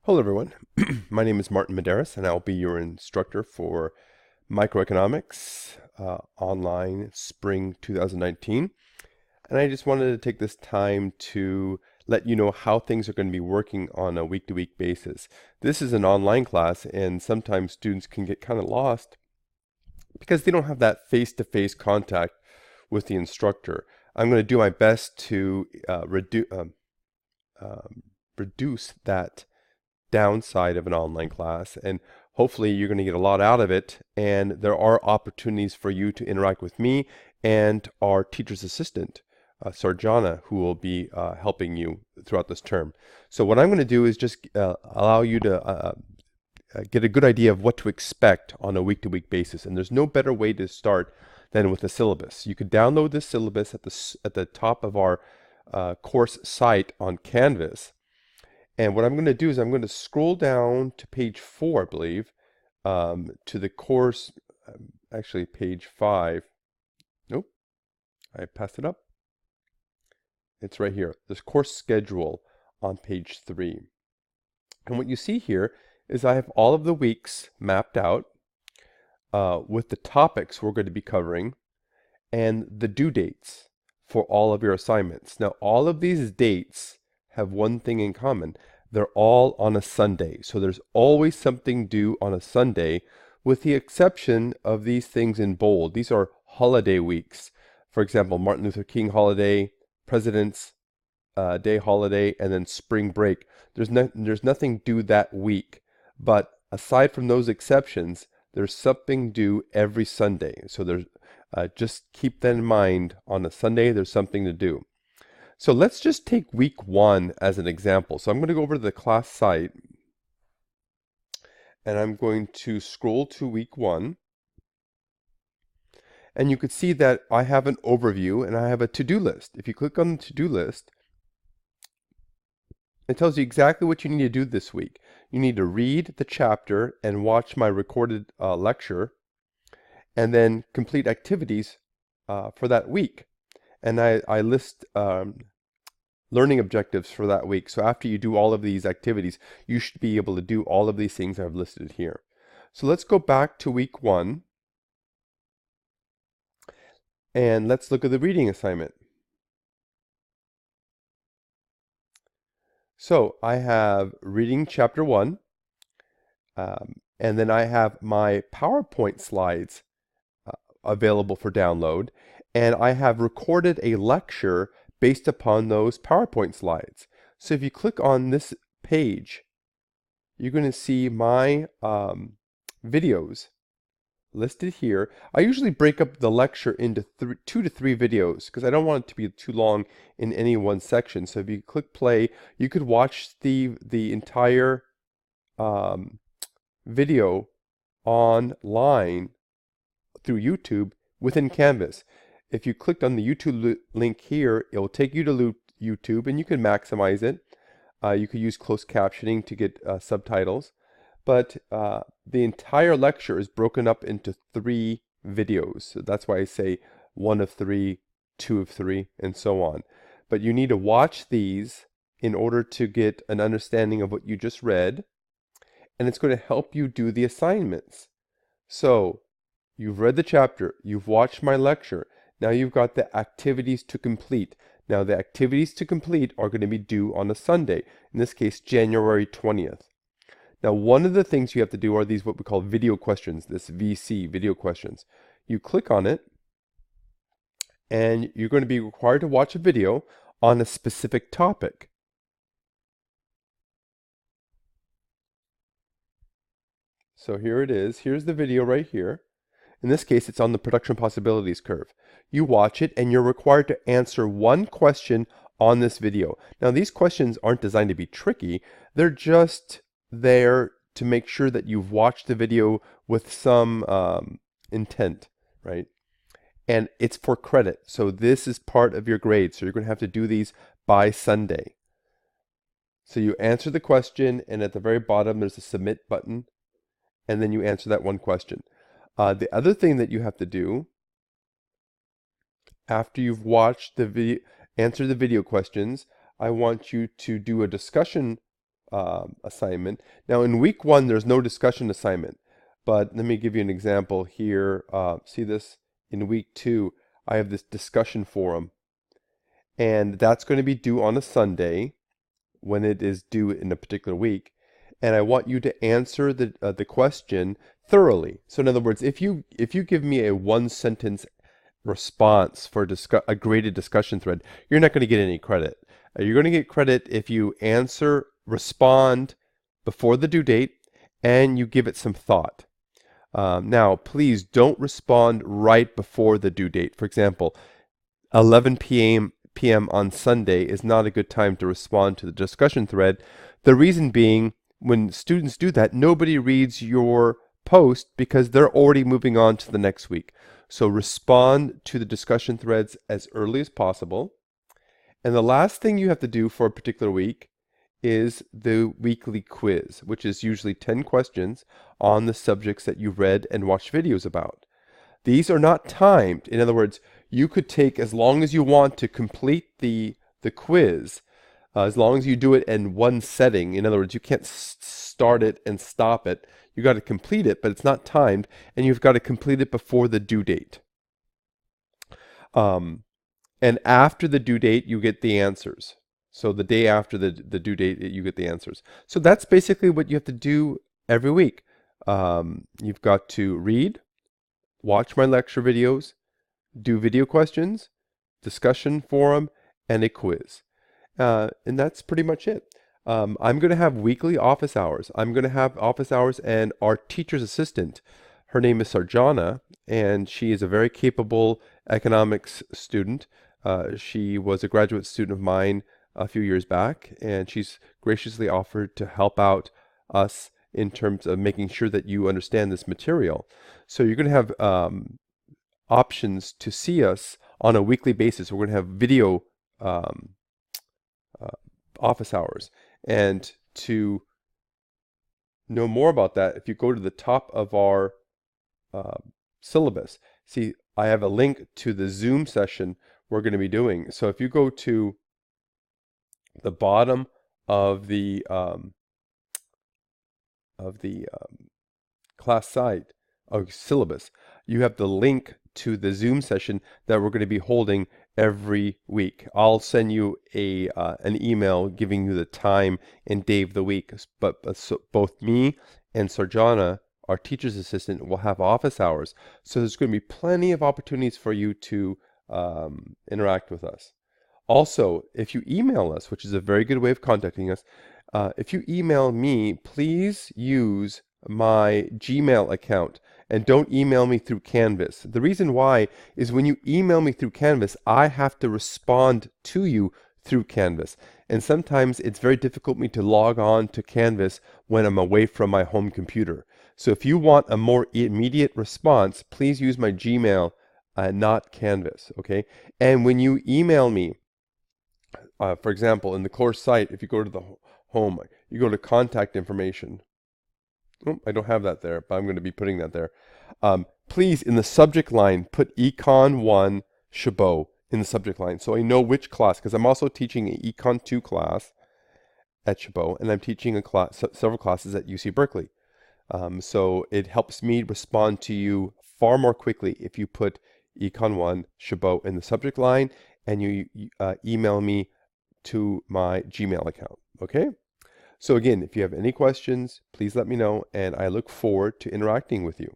Hello everyone, my name is Martin Medeiros and I'll be your instructor for Microeconomics Online Spring 2019. And I just wanted to take this time to let you know how things are going to be working on a week-to-week basis. This is an online class and sometimes students can get kind of lost because they don't have that face-to-face contact with the instructor. I'm going to do my best to reduce that downside of an online class, and hopefully you're going to get a lot out of it, and there are opportunities for you to interact with me and our teacher's assistant, Sarjana, who will be helping you throughout this term. So what I'm going to do is just allow you to get a good idea of what to expect on a week-to-week basis, and there's no better way to start than with a syllabus. You could download this syllabus at the top of our course site on Canvas. And what I'm going to do is I'm going to scroll down to page 4, I believe, to the course, actually page 5. Nope, I passed it up. It's right here, this course schedule on page 3. And what you see here is I have all of the weeks mapped out with the topics we're going to be covering and the due dates for all of your assignments. Now, all of these dates have one thing in common. They're all on a Sunday. So there's always something due on a Sunday, with the exception of these things in bold. These are holiday weeks. For example, Martin Luther King holiday, President's Day holiday, and then spring break. There's nothing due that week. But aside from those exceptions, there's something due every Sunday. So there's just keep that in mind. On a Sunday, there's something to do. So let's just take week 1 as an example. So I'm going to go over to the class site and I'm going to scroll to week 1. And you can see that I have an overview and I have a to-do list. If you click on the to-do list, it tells you exactly what you need to do this week. You need to read the chapter and watch my recorded lecture, and then complete activities for that week. And I list learning objectives for that week. So after you do all of these activities, you should be able to do all of these things I've listed here. So let's go back to week 1 and let's look at the reading assignment. So I have reading chapter 1, and then I have my PowerPoint slides available for download, and I have recorded a lecture based upon those PowerPoint slides. So if you click on this page, you're going to see my videos listed here. I usually break up the lecture into 2 to 3 videos because I don't want it to be too long in any one section. So if you click play, you could watch the entire video online through YouTube within Canvas. If you clicked on the YouTube link here, it will take you to YouTube, and you can maximize it. You could use closed captioning to get subtitles. But the entire lecture is broken up into 3 videos. So that's why I say 1 of 3, 2 of 3, and so on. But you need to watch these in order to get an understanding of what you just read. And it's going to help you do the assignments. So you've read the chapter, you've watched my lecture. Now you've got the activities to complete. Now the activities to complete are going to be due on a Sunday, in this case January 20th. Now one of the things you have to do are these what we call video questions, this VC, video questions. You click on it and you're going to be required to watch a video on a specific topic. So here it is. Here's the video right here. In this case, it's on the production possibilities curve. You watch it and you're required to answer one question on this video. Now, these questions aren't designed to be tricky. They're just there to make sure that you've watched the video with some intent, right? And it's for credit. So this is part of your grade. So you're going to have to do these by Sunday. So you answer the question, and at the very bottom, there's a submit button, and then you answer that one question. The other thing that you have to do after you've watched the video, answer the video questions, I want you to do a discussion assignment. Now in week 1, there's no discussion assignment, but let me give you an example here. See this? In week 2, I have this discussion forum, and that's going to be due on a Sunday when it is due in a particular week. And I want you to answer the question thoroughly. So in other words, if you give me a 1-sentence response for a graded discussion thread, you're not going to get any credit. You're going to get credit if you respond before the due date, and you give it some thought. Now, please don't respond right before the due date. For example, 11 p.m. on Sunday is not a good time to respond to the discussion thread. The reason being, when students do that, nobody reads your post because they're already moving on to the next week. So respond to the discussion threads as early as possible. And the last thing you have to do for a particular week is the weekly quiz, which is usually 10 questions on the subjects that you've read and watched videos about. These are not timed. In other words, you could take as long as you want to complete the quiz, as long as you do it in one setting. In other words, you can't start it and stop it. You got to complete it, but it's not timed, and you've got to complete it before the due date. And after the due date, you get the answers. So the day after the due date, you get the answers. So that's basically what you have to do every week. You've got to read, watch my lecture videos, do video questions, discussion forum, and a quiz. And that's pretty much it. I'm going to have weekly office hours. I'm going to have office hours, and our teacher's assistant, her name is Sarjana, and she is a very capable economics student. She was a graduate student of mine a few years back, and she's graciously offered to help out us in terms of making sure that you understand this material. So you're going to have options to see us on a weekly basis. We're going to have video office hours. And to know more about that, if you go to the top of our syllabus, see, I have a link to the Zoom session we're going to be doing. So if you go to the bottom of the class site of syllabus, you have the link to the Zoom session that we're going to be holding every week. I'll send you an email giving you the time and day of the week. But so both me and Sarjana, our teacher's assistant, will have office hours. So there's going to be plenty of opportunities for you to interact with us. Also, if you email us, which is a very good way of contacting us, if you email me, please use my Gmail account and don't email me through Canvas. The reason why is when you email me through Canvas, I have to respond to you through Canvas. And sometimes it's very difficult for me to log on to Canvas when I'm away from my home computer. So if you want a more immediate response, please use my Gmail, not Canvas, okay? And when you email me, for example, in the course site, if you go to the home, you go to contact information. Oh, I don't have that there, but I'm going to be putting that there. Please, in the subject line, put Econ 1 Chabot in the subject line, so I know which class, because I'm also teaching an Econ 2 class at Chabot, and I'm teaching a class, several classes at UC Berkeley. So it helps me respond to you far more quickly if you put Econ 1 Chabot in the subject line, and you email me to my Gmail account, okay? So again, if you have any questions, please let me know, and I look forward to interacting with you.